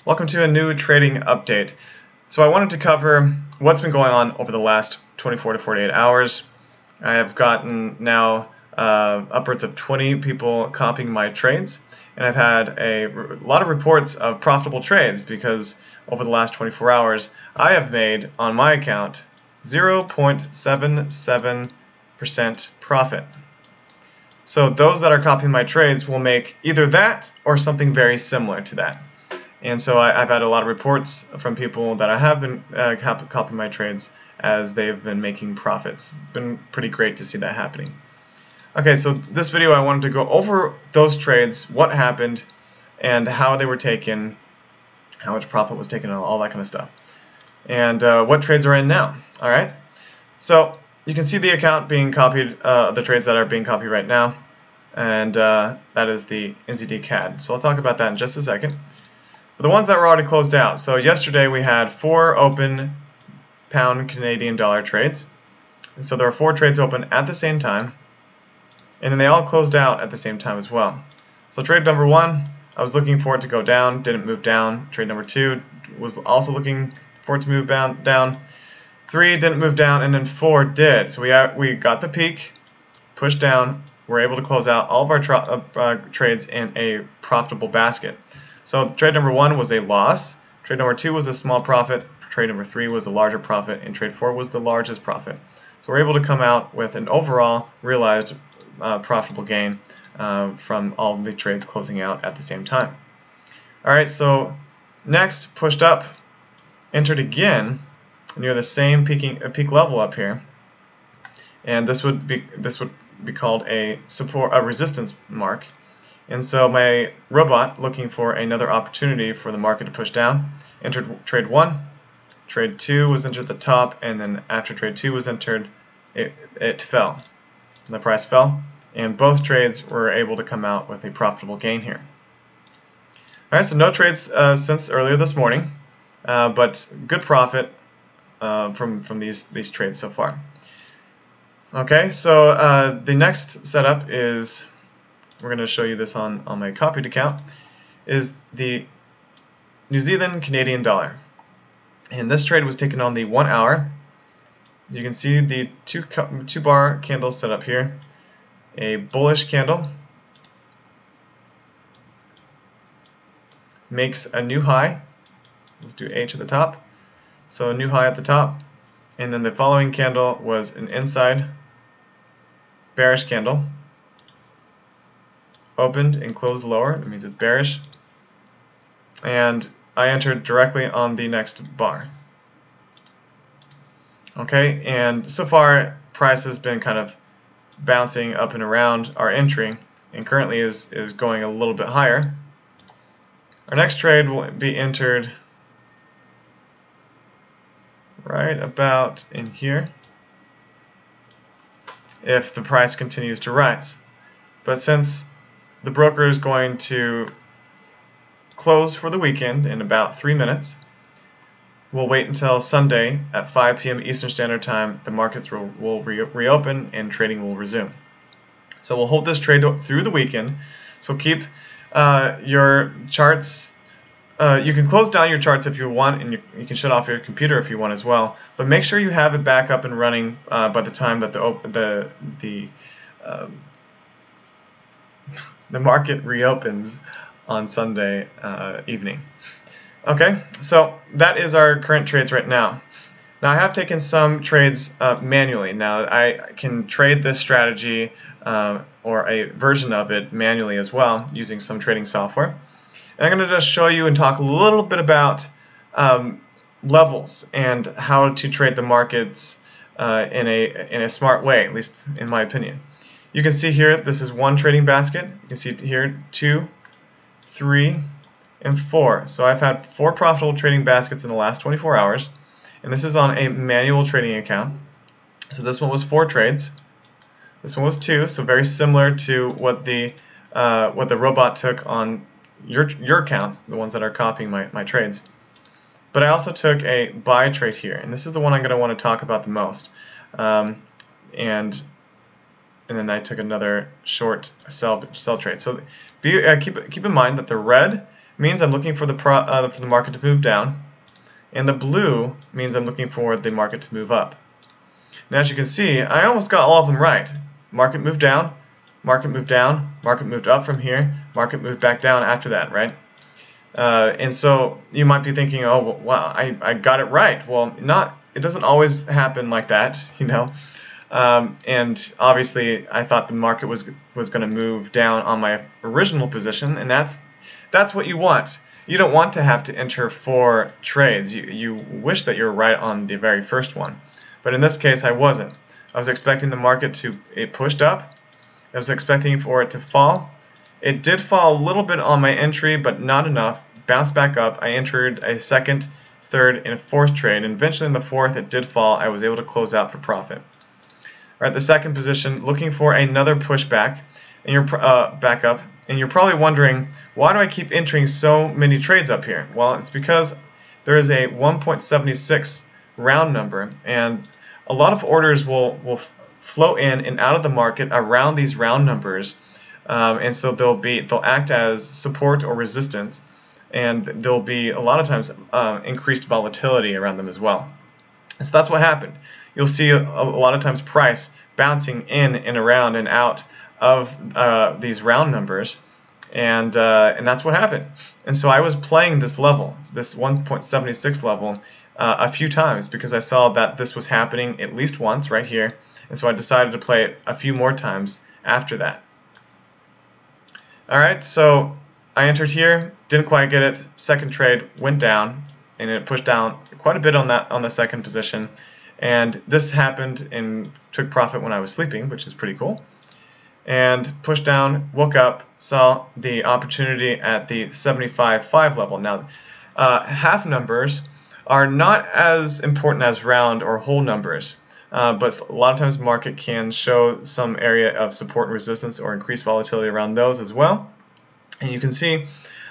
Welcome to a new trading update. So I wanted to cover what's been going on over the last 24 to 48 hours. I have gotten now upwards of 20 people copying my trades, and I've had a lot of reports of profitable trades because over the last 24 hours I have made on my account 0.77% profit. So those that are copying my trades will make either that or something very similar to that. And so I've had a lot of reports from people that I have been copying my trades as they've been making profits. It's been pretty great to see that happening. Okay, so this video I wanted to go over those trades, what happened, and how they were taken, how much profit was taken, and all that kind of stuff. And what trades are in now. Alright, so you can see the account being copied, the trades that are being copied right now, and that is the NZD CAD. So I'll talk about that in just a second. But the ones that were already closed out. So yesterday we had 4 open pound Canadian dollar trades. And so there were 4 trades open at the same time. And then they all closed out at the same time as well. So trade number 1, I was looking for it to go down, didn't move down. Trade number 2 was also looking for it to move down. 3 didn't move down, and then 4 did. So we got the peak, pushed down. We're able to close out all of our trades in a profitable basket. So trade number 1 was a loss, trade number 2 was a small profit, trade number 3 was a larger profit, and trade 4 was the largest profit. So we're able to come out with an overall realized profitable gain from all of the trades closing out at the same time. Alright, so next, pushed up, entered again near the same peak level up here, and this would be called a resistance mark. And so my robot, looking for another opportunity for the market to push down, entered trade 1, trade 2 was entered at the top, and then after trade 2 was entered, it fell. The price fell, and both trades were able to come out with a profitable gain here. Alright, so no trades since earlier this morning, but good profit from these trades so far. Okay, so the next setup is, we're going to show you this on my copied account, is the New Zealand Canadian dollar. And this trade was taken on the 1 hour. As you can see, the two bar candle set up here. A bullish candle makes a new high. Let's do H at the top. So a new high at the top. And then the following candle was an inside bearish candle. Opened and closed lower, that means it's bearish, and I entered directly on the next bar. Okay, and so far price has been kind of bouncing up and around our entry, and currently is going a little bit higher. Our next trade will be entered right about in here if the price continues to rise. But since the broker is going to close for the weekend in about 3 minutes, we'll wait until Sunday at 5 p.m. Eastern Standard Time. The markets will reopen and trading will resume. So we'll hold this trade through the weekend. So keep your charts. You can close down your charts if you want, and you can shut off your computer if you want as well. But make sure you have it back up and running by the time that the market reopens on Sunday evening. Okay, so that is our current trades right now. Now I have taken some trades manually. Now I can trade this strategy or a version of it manually as well using some trading software. And I'm going to just show you and talk a little bit about levels and how to trade the markets in a smart way, at least in my opinion. You can see here, this is one trading basket. You can see here 2, 3, and 4. So I've had 4 profitable trading baskets in the last 24 hours, and this is on a manual trading account. So this one was 4 trades. This one was 2, so very similar to what the robot took on your accounts, the ones that are copying my trades. But I also took a buy trade here, and this is the one I'm going to want to talk about the most. And then I took another short sell trade. So keep in mind that the red means I'm looking for the market to move down, and the blue means I'm looking for the market to move up. And as you can see, I almost got all of them right. Market moved down, market moved down, market moved up from here, market moved back down after that, right? And so you might be thinking, oh, wow, I got it right. Well, it doesn't always happen like that, you know. And obviously, I thought the market was going to move down on my original position, and that's what you want. You don't want to have to enter 4 trades. You wish that you were right on the very first one. But in this case, I wasn't. I was expecting the market it pushed up. I was expecting for it to fall. It did fall a little bit on my entry, but not enough. Bounced back up. I entered a second, third, and fourth trade. And eventually in the fourth, it did fall. I was able to close out for profit. All right, the second position, looking for another pushback, and you're back up. And you're probably wondering, why do I keep entering so many trades up here? Well, it's because there is a 1.76 round number, and a lot of orders will flow in and out of the market around these round numbers, and so they'll act as support or resistance, and there'll be a lot of times increased volatility around them as well. And so that's what happened. You'll see a lot of times price bouncing in and around and out of these round numbers, and that's what happened. And so I was playing this level, this 1.76 level, a few times because I saw that this was happening at least once right here, and so I decided to play it a few more times after that. Alright, so I entered here, didn't quite get it, second trade went down, and it pushed down quite a bit on the second position, and this happened and took profit when I was sleeping, which is pretty cool. And pushed down, woke up, saw the opportunity at the 75.5 level. Now, half numbers are not as important as round or whole numbers, but a lot of times the market can show some area of support and resistance or increased volatility around those as well. And you can see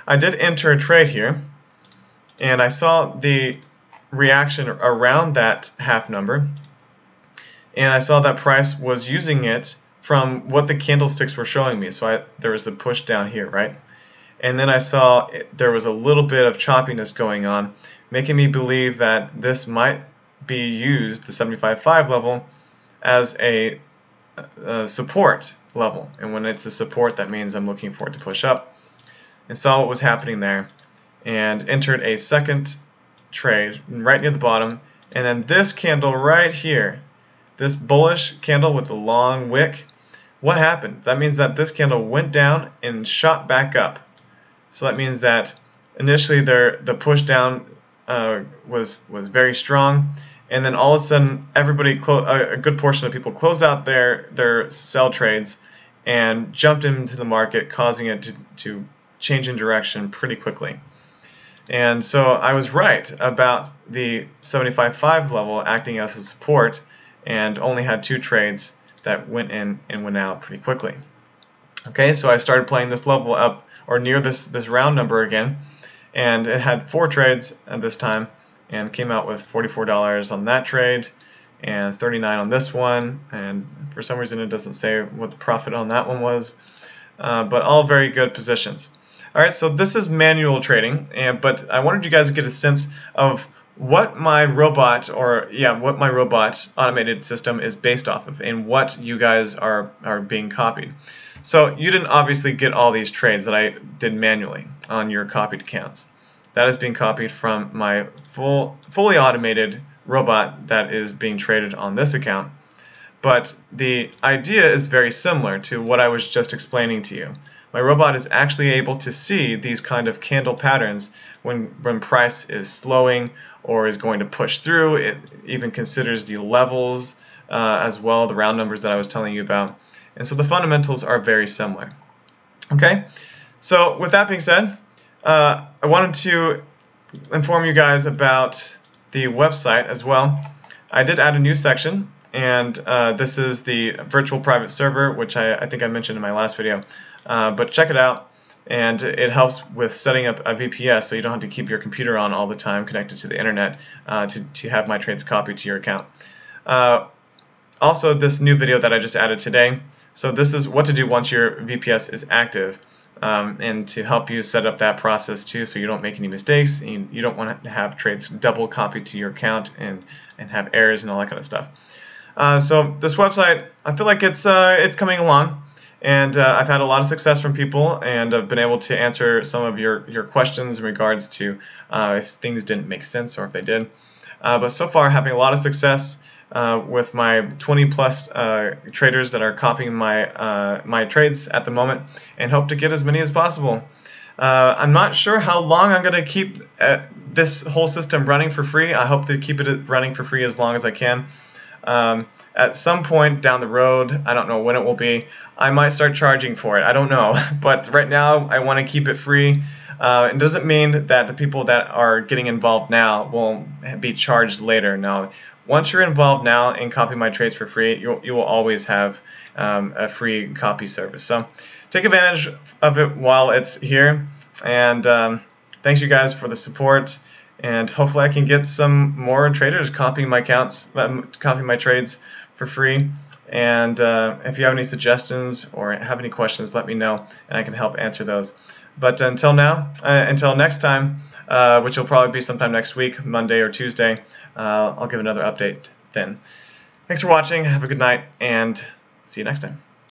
I did enter a trade here, and I saw the reaction around that half number, and I saw that price was using it from what the candlesticks were showing me. So there was the push down here, right? And then I saw there was a little bit of choppiness going on, making me believe that this might be used, the 75.5 level, as a support level. And when it's a support, that means I'm looking for it to push up. And saw what was happening there, and entered a second trade right near the bottom. And then this candle right here, this bullish candle with a long wick, what happened? That means that this candle went down and shot back up. So that means that initially the push down was very strong, and then all of a sudden a good portion of people closed out their sell trades and jumped into the market, causing it to change in direction pretty quickly. And so I was right about the 75.5 level acting as a support, and only had 2 trades that went in and went out pretty quickly. Okay, so I started playing this level up or near this round number again, and it had 4 trades at this time, and came out with $44 on that trade and $39 on this one, and for some reason it doesn't say what the profit on that one was, but all very good positions. Alright, so this is manual trading, but I wanted you guys to get a sense of what my robot automated system is based off of, and what you guys are being copied. So you didn't obviously get all these trades that I did manually on your copied accounts. That is being copied from my fully automated robot that is being traded on this account. But the idea is very similar to what I was just explaining to you. My robot is actually able to see these kind of candle patterns when price is slowing or is going to push through. It even considers the levels as well, the round numbers that I was telling you about. And so the fundamentals are very similar. Okay, so with that being said, I wanted to inform you guys about the website as well. I did add a new section, and this is the virtual private server, which I think I mentioned in my last video. But check it out, and it helps with setting up a VPS so you don't have to keep your computer on all the time connected to the internet to have my trades copied to your account. Also, this new video that I just added today, so this is what to do once your VPS is active. and to help you set up that process too, so you don't make any mistakes. And you don't want to have trades double copied to your account and have errors and all that kind of stuff. So this website, I feel like it's coming along, and I've had a lot of success from people, and I've been able to answer some of your questions in regards to if things didn't make sense or if they did. But so far, having a lot of success with my 20 plus traders that are copying my trades at the moment, and hope to get as many as possible. I'm not sure how long I'm going to keep this whole system running for free. I hope to keep it running for free as long as I can. At some point down the road, I don't know when it will be, I might start charging for it. I don't know, but right now I want to keep it free. It doesn't mean that the people that are getting involved now will be charged later. No, once you're involved now and copy my trades for free, you will always have a free copy service. So take advantage of it while it's here. And thanks you guys for the support. And hopefully I can get some more traders copying my accounts, copying my trades for free. And if you have any suggestions or have any questions, let me know, and I can help answer those. But until next time, which will probably be sometime next week, Monday or Tuesday, I'll give another update then. Thanks for watching. Have a good night, and see you next time.